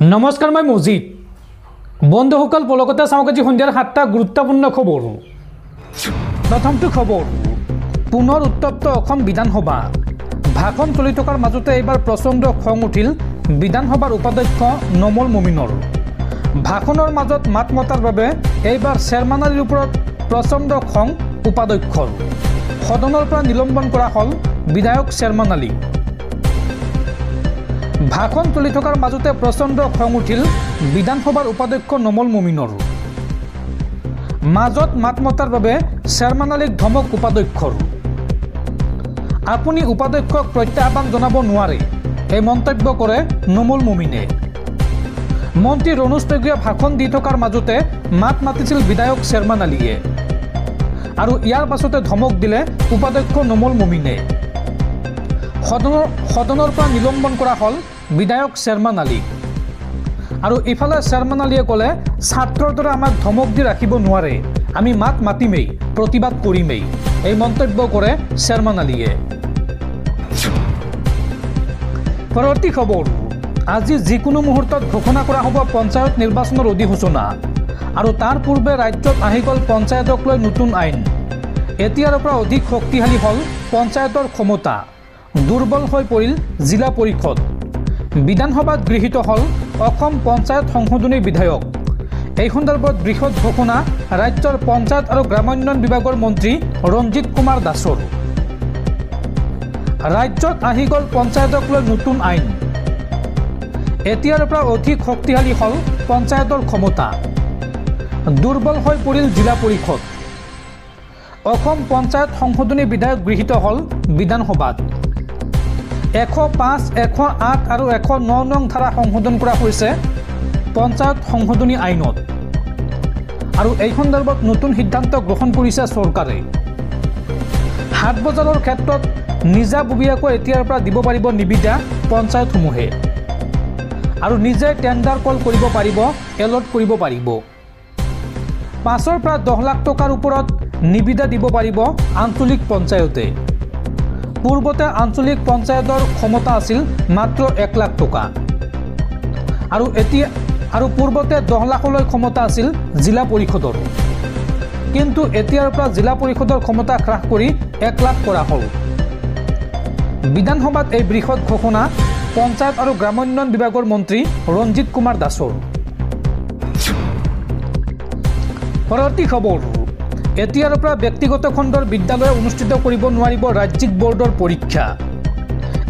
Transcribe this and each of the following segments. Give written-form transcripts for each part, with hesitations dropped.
নমস্কাৰ, মই মজিদ। বন্ধুসকল, পলকতে চাওক আজি সন্ধিয়াৰ 7টা গুৰুত্বপূৰ্ণ খবৰ। প্ৰথমটো খবৰ, পুনৰ উত্তপ্ত অসম বিধানসভা। ভাষণ চলি থকাৰ মাজতে এইবাৰ প্ৰচণ্ড খং উঠিল বিধানসভাৰ উপাধ্যক্ষ নমল মমিনৰ। ভাষণৰ মাজত মাত মতাৰ বাবে এইবাৰ চেয়াৰমেন আলীৰ ওপৰত প্ৰচণ্ড খং উপাধ্যক্ষৰ। সদনৰ পৰা নিলম্বন কৰা হ'ল বিধায়ক চেয়াৰমেন আলী। ভাষণ চলি থকাৰ মাজতে প্ৰচণ্ড খং উঠিল বিধানসভাৰ উপাধ্যক্ষ নমল মমিনৰ। মাজত মাত মতাৰ বাবে চেয়াৰমেন আলীক ধমক উপাধ্যক্ষৰ। আপুনি উপাধ্যক্ষক প্ৰত্যাহ্বান জনাব নোৱাৰে, এই মন্তব্য কৰে নমল মমিনে। মন্ত্ৰী ৰণোজ পেগুৱে ভাষণ দি থকাৰ মাজতে মাত মাতিছিল বিধায়ক চেয়াৰমেন আলীয়ে, আৰু ইয়াৰ পাছতে ধমক দিলে উপাধ্যক্ষ নমল মমিনে। সদনৰ পৰা নিলম্বন কৰা হ'ল বিধায়ক চেয়াৰমেন আলী। আৰু ইফালে চেয়াৰমেন আলীয়ে ক'লে, ছাত্ৰৰ দৰে আমাক ধমক দি ৰাখিব নোৱাৰে, আমি মাত মাতিমেই, প্ৰতিবাদ কৰিমেই, এই মন্তব্য কৰে চেয়াৰমেন আলীয়ে। পৰৱৰ্তী খবৰ, আজি যিকোনো মুহূৰ্তত ঘোষণা কৰা হ'ব পঞ্চায়ত নিৰ্বাচনৰ অধিসূচনা। আৰু তাৰ পূৰ্বে ৰাজ্যত আহি গ'ল পঞ্চায়তক লৈ নতুন আইন। এতিয়াৰ পৰা অধিক শক্তিশালী হ'ল পঞ্চায়তৰ ক্ষমতা, দুৰ্বল হৈ পৰিল জিলা পৰিষদ। বিধানসভাত গৃহীত হ'ল অসম পঞ্চায়ত সংশোধনী বিধেয়ক। এই সন্দৰ্ভত বৃহৎ ঘোষণা ৰাজ্যৰ পঞ্চায়ত আৰু গ্ৰামোন্নয়ন বিভাগৰ মন্ত্ৰী ৰঞ্জিত কুমাৰ দাসৰ। ৰাজ্যত আহি গ'ল পঞ্চায়তক লৈ নতুন আইন। এতিয়াৰ পৰা অধিক শক্তিশালী হ'ল পঞ্চায়তৰ ক্ষমতা, দুৰ্বল হৈ পৰিল জিলা পৰিষদ। অসম পঞ্চায়ত সংশোধনী বিধেয়ক গৃহীত হ'ল বিধানসভাত। 105, 108 আৰু 109 নং ধাৰা সংশোধন কৰা হৈছে পঞ্চায়ত সংশোধনী আইনত। আৰু এই সন্দৰ্ভত নতুন সিদ্ধান্ত গ্ৰহণ কৰিছে চৰকাৰে। হাট বজাৰৰ ক্ষেত্ৰত নিজাববীয়াকৈ এতিয়াৰ পৰা দিব পাৰিব নিবিদা পঞ্চায়তসমূহে, আৰু নিজে টেণ্ডাৰ কল কৰিব পাৰিব, এলট কৰিব পাৰিব। 5ৰ পৰা 10 লাখ টকাৰ ওপৰত নিবিদা দিব পাৰিব আঞ্চলিক পঞ্চায়তে। পূৰ্বতে আঞ্চলিক পঞ্চায়তৰ ক্ষমতা আছিল মাত্ৰ 1 লাখ টকা, আৰু পূৰ্বতে 10 লাখলৈ ক্ষমতা আছিল জিলা পৰিষদৰ। কিন্তু এতিয়াৰ পৰা জিলা পৰিষদৰ ক্ষমতা হ্ৰাস কৰি 1 লাখ কৰা হ'ল। বিধানসভাত এই বৃহৎ ঘোষণা পঞ্চায়ত আৰু গ্ৰামোন্নয়ন বিভাগৰ মন্ত্ৰী ৰঞ্জিত কুমাৰ দাসৰ। পৰৱৰ্তী খবৰ, এতিয়াৰ পৰা ব্যক্তিগত খণ্ডৰ বিদ্যালয়ে অনুষ্ঠিত কৰিব নোৱাৰিব ৰাজ্যিক বোৰ্ডৰ পৰীক্ষা।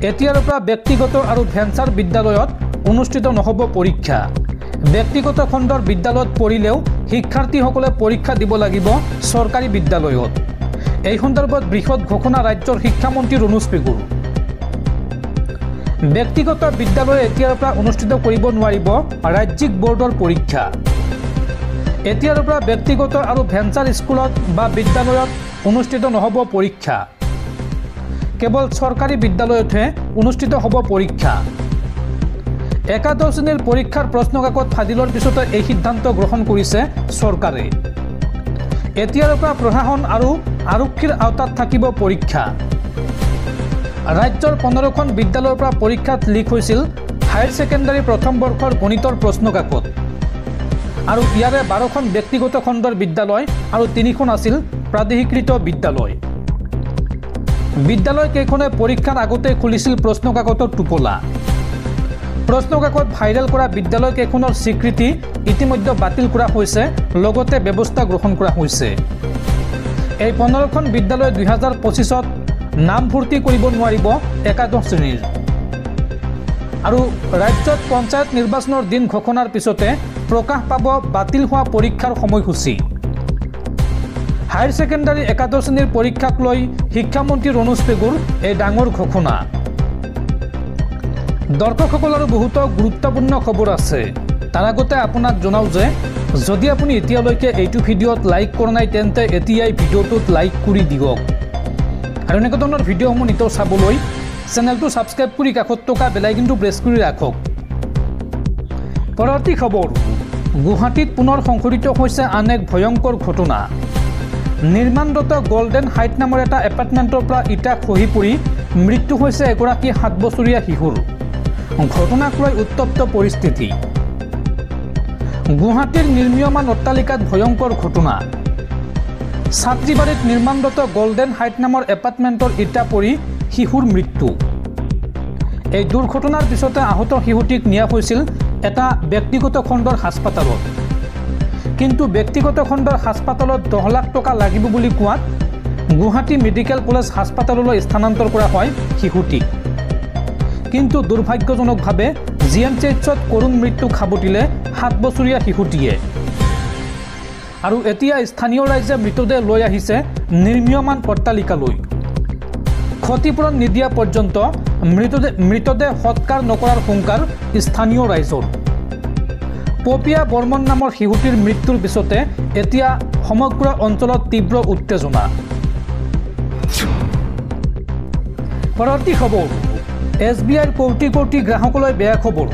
এতিয়াৰ পৰা ব্যক্তিগত আৰু ভেঞ্চাৰ বিদ্যালয়ত অনুষ্ঠিত নহ'ব পৰীক্ষা। ব্যক্তিগত খণ্ডৰ বিদ্যালয়ত পঢ়িলেও শিক্ষাৰ্থীসকলে পৰীক্ষা দিব লাগিব চৰকাৰী বিদ্যালয়ত। এই সন্দৰ্ভত বৃহৎ ঘোষণা ৰাজ্যৰ শিক্ষামন্ত্ৰী ৰণোজ পেগুৰ। ব্যক্তিগত বিদ্যালয়ে এতিয়াৰ পৰা অনুষ্ঠিত কৰিব নোৱাৰিব ৰাজ্যিক বোৰ্ডৰ পৰীক্ষা। এতিয়াৰ পৰা ব্যক্তিগত আৰু ভেঞ্চাৰ স্কুলত বা বিদ্যালয়ত অনুষ্ঠিত নহ'ব পৰীক্ষা। কেৱল চৰকাৰী বিদ্যালয়তহে অনুষ্ঠিত হ'ব পৰীক্ষা। একাদশ শ্ৰেণীৰ পৰীক্ষাৰ প্ৰশ্নকাকত ফাদিলৰ পিছতে এই সিদ্ধান্ত গ্ৰহণ কৰিছে চৰকাৰে। এতিয়াৰ পৰা প্ৰশাসন আৰু আৰক্ষীৰ আওতাত থাকিব পৰীক্ষা। ৰাজ্যৰ 15খন বিদ্যালয়ৰ পৰা পৰীক্ষাত লিক হৈছিল হায়াৰ ছেকেণ্ডাৰী প্ৰথম বৰ্ষৰ গণিতৰ প্ৰশ্নকাকত। আৰু ইয়াৰে 12খন ব্যক্তিগত খণ্ডৰ বিদ্যালয় আৰু 3খন আছিল প্ৰাদেশিকৃত বিদ্যালয়। বিদ্যালয়কেইখনে পৰীক্ষাৰ আগতে খুলিছিল প্ৰশ্নকাকতৰ টোপোলা। প্ৰশ্নকাকত ভাইৰেল কৰা বিদ্যালয়কেইখনৰ স্বীকৃতি ইতিমধ্যে বাতিল কৰা হৈছে, লগতে ব্যৱস্থা গ্ৰহণ কৰা হৈছে। এই 15খন বিদ্যালয় 2025ত নামভৰ্তি কৰিব নোৱাৰিব একাদশ শ্ৰেণীৰ। আৰু ৰাজ্যত পঞ্চায়ত নিৰ্বাচনৰ দিন ঘোষণাৰ পিছতে প্ৰকাশ পাব বাতিল হোৱা পৰীক্ষাৰ সময়সূচী। হায়াৰ ছেকেণ্ডাৰী একাদশ শ্ৰেণীৰ পৰীক্ষাক লৈ শিক্ষামন্ত্ৰী ৰণোজ পেগুৰ এই ডাঙৰ ঘোষণা। দৰ্শকসকলৰ বহুতো গুৰুত্বপূৰ্ণ খবৰ আছে। তাৰ আগতে আপোনাক জনাওঁ যে যদি আপুনি এতিয়ালৈকে এইটো ভিডিঅ'ত লাইক কৰা নাই, তেন্তে এতিয়াই ভিডিঅ'টোত লাইক কৰি দিয়ক। আৰু এনেকুৱা ধৰণৰ ভিডিঅ'সমূহ নিতৌ চাবলৈ চেনেলটো ছাবস্ক্ৰাইব কৰি কাষত থকা বেলাইকনটো প্ৰেছ কৰি ৰাখক। পৰৱৰ্তী খবৰ, গুৱাহাটীত পুনৰ সংঘটিত হৈছে আন এক ভয়ংকৰ ঘটনা। নিৰ্মাণৰত গল্ডেন হাইট নামৰ এটা এপাৰ্টমেণ্টৰ পৰা ইটা খহি পৰি মৃত্যু হৈছে এগৰাকী 7 বছৰীয়া শিশুৰ। ঘটনাক লৈ উত্তপ্ত পৰিস্থিতি গুৱাহাটীৰ নিৰ্মীয়মান অট্টালিকাত ভয়ংকৰ ঘটনা ছাত্ৰীবাৰীত নিৰ্মাণৰত গোল্ডেন হাইট নামৰ এপাৰ্টমেণ্টৰ ইটা পৰি শিশুৰ মৃত্যু এই দুৰ্ঘটনাৰ পিছতে আহত শিশুটিক নিয়া হৈছিল এটা ব্যক্তিগত খণ্ডৰ হাস্পাতালত কিন্তু ব্যক্তিগত খণ্ডৰ হাস্পাতালত 10 লাখ টকা লাগিব বুলি কোৱাত গুৱাহাটী মেডিকেল কলেজ হাস্পাতাললৈ স্থানান্তৰ কৰা হয় শিশুটিক কিন্তু দুৰ্ভাগ্যজনকভাৱে জিএমচিএইচত কৰুণ মৃত্যু খাবতিলে 7 বছৰীয়া শিশুটিয়ে আৰু এতিয়া স্থানীয় ৰাইজে মৃতদেহ লৈ আহিছে নিৰ্মীয়মান অট্টালিকালৈ ক্ষতিপূৰণ নিদিয়া পৰ্যন্ত মৃতদেহ সৎকাৰ নকৰাৰ হুংকাৰ স্থানীয় ৰাইজৰ পপিয়া বৰ্মন নামৰ শিশুটিৰ মৃত্যুৰ পিছতে এতিয়া সমগ্ৰ অঞ্চলত তীব্ৰ উত্তেজনা পৰৱৰ্তী খবৰ SBIৰ কোটি কোটি গ্ৰাহকলৈ বেয়া খবৰ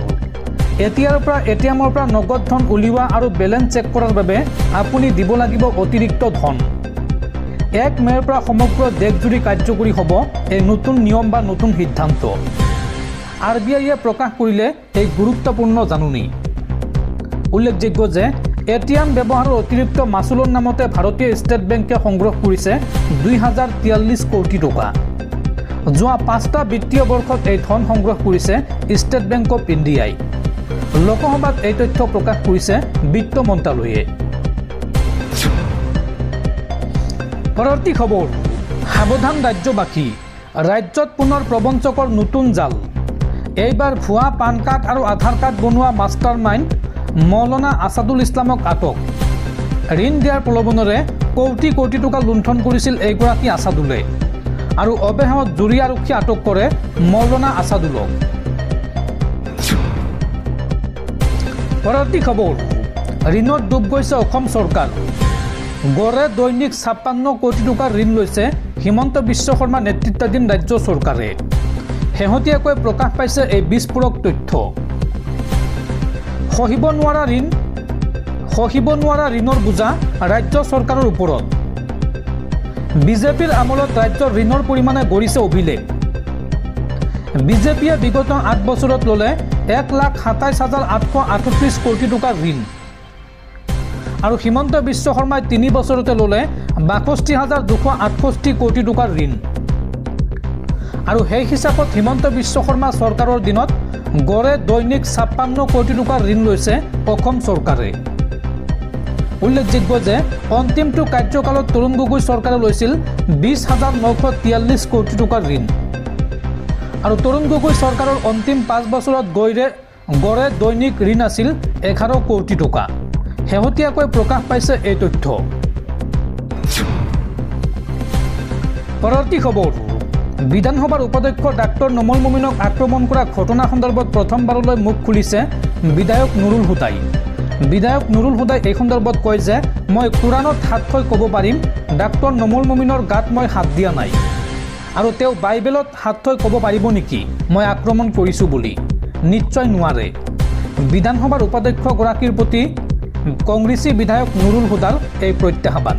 এতিয়াৰ পৰা এটিএমৰ পৰা নগদ ধন উলিওৱা আৰু বেলেন্স চেক কৰাৰ বাবে আপুনি দিব লাগিব অতিৰিক্ত ধন 1 মেৰ পৰা সমগ্ৰ দেশজুৰি কাৰ্যকৰী হ'ব এই নতুন নিয়ম বা নতুন সিদ্ধান্ত RBIয়ে প্ৰকাশ কৰিলে এই গুৰুত্বপূৰ্ণ জাননী উল্লেখযোগ্য যে এটিএম ব্যৱহাৰৰ অতিৰিক্ত মাচুলৰ নামতে ভাৰতীয় ষ্টেট বেংকে সংগ্ৰহ কৰিছে 2043 কোটি টকা যোৱা 5টা বিত্তীয় বৰ্ষত এই ধন সংগ্ৰহ কৰিছে ষ্টেট বেংক অফ ইণ্ডিয়াই লোকসভাত এই তথ্য প্ৰকাশ কৰিছে বিত্ত মন্ত্ৰালয়ে পৰৱৰ্তী খবৰ সাৱধান ৰাজ্যবাসী ৰাজ্যত পুনৰ প্ৰবঞ্চকৰ নতুন জাল এইবাৰ ভুৱা পান কাৰ্ড আৰু আধাৰ কাৰ্ড বনোৱা মাষ্টাৰ মাইণ্ড মৌলানা আছাদুল ইছলামক আটক ঋণ দিয়াৰ প্ৰলোভনেৰে কোটি কোটি টকা লুণ্ঠন কৰিছিল এইগৰাকী আছাদুলে আৰু অবেহত জুৰি আৰক্ষী আটক কৰে মৌলানা আছাদুলক পৰৱৰ্তী খবৰ ঋণত ডুব গৈছে অসম চৰকাৰ গড়ে দৈনিক 56 কোটি টকাৰ ঋণ লৈছে হিমন্ত বিশ্ব শৰ্মা নেতৃত্বাধীন ৰাজ্য চৰকাৰে শেহতীয়াকৈ প্ৰকাশ পাইছে এই বিস্ফোৰক তথ্য সহিব নোৱাৰা ঋণৰ বোজা ৰাজ্য চৰকাৰৰ ওপৰত বিজেপিৰ আমলত ৰাজ্যৰ ঋণৰ পৰিমাণে গঢ়িছে অভিলেখ বিজেপিয়ে বিগত 8 বছৰত ল'লে 1,27,838 কোটি টকাৰ ঋণ আৰু হিমন্ত বিশ্ব শৰ্মাই 3 বছৰতে ল'লে 62,268 কোটি টকাৰ ঋণ আৰু সেই হিচাপত হিমন্ত বিশ্ব শৰ্মা চৰকাৰৰ দিনত গড়ে দৈনিক 56 কোটি টকাৰ ঋণ লৈছে অসম চৰকাৰে উল্লেখযোগ্য যে অন্তিমটো কাৰ্যকালত তৰুণ গগৈ চৰকাৰে লৈছিল 20,943 কোটি টকাৰ ঋণ আৰু তৰুণ গগৈ চৰকাৰৰ অন্তিম 5 বছৰত গড়ে দৈনিক ঋণ আছিল 11 কোটি টকা শেহতীয়াকৈ প্ৰকাশ পাইছে এই তথ্য পৰৱৰ্তী খবৰ বিধানসভাৰ উপাধ্যক্ষ ডাক্তৰ নোমল মমিনক আক্ৰমণ কৰা ঘটনা সন্দৰ্ভত প্ৰথমবাৰলৈ মুখ খুলিছে বিধায়ক নুৰুল হুদাই বিধায়ক নুৰুল হুদাই এই সন্দৰ্ভত কয় যে মই কোৰাণত হাত থৈ ক'ব পাৰিম ডাক্তৰ নোমল মমিনৰ গাত মই হাত দিয়া নাই আৰু তেওঁ বাইবেলত হাত থৈ ক'ব পাৰিব নেকি মই আক্ৰমণ কৰিছোঁ বুলি নিশ্চয় নোৱাৰে বিধানসভাৰ উপাধ্যক্ষগৰাকীৰ প্ৰতি কংগ্ৰেছী বিধায়ক নুৰুল হুদাৰ এই প্ৰত্যাহ্বান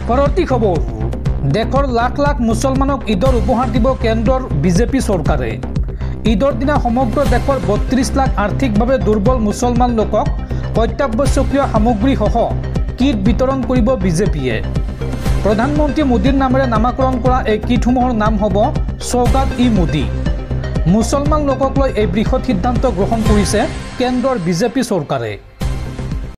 পৰৱৰ্তী খবৰ দেশৰ লাখ লাখ মুছলমানক ঈদৰ উপহাৰ দিব কেন্দ্ৰৰ বিজেপি চৰকাৰে ঈদৰ দিনা সমগ্ৰ দেশৰ 32 লাখ আৰ্থিকভাৱে দুৰ্বল মুছলমান লোকক অত্যাৱশ্যকীয় সামগ্ৰীসহ কিট বিতৰণ কৰিব বিজেপিয়ে প্ৰধানমন্ত্ৰী মোদীৰ নামেৰে নামাকৰণ কৰা এই কিটসমূহৰ নাম হ'ব সৌগাত-ই-মোদী মুছলমান লোকক লৈ এই বৃহৎ সিদ্ধান্ত গ্ৰহণ কৰিছে কেন্দ্ৰৰ বিজেপি চৰকাৰে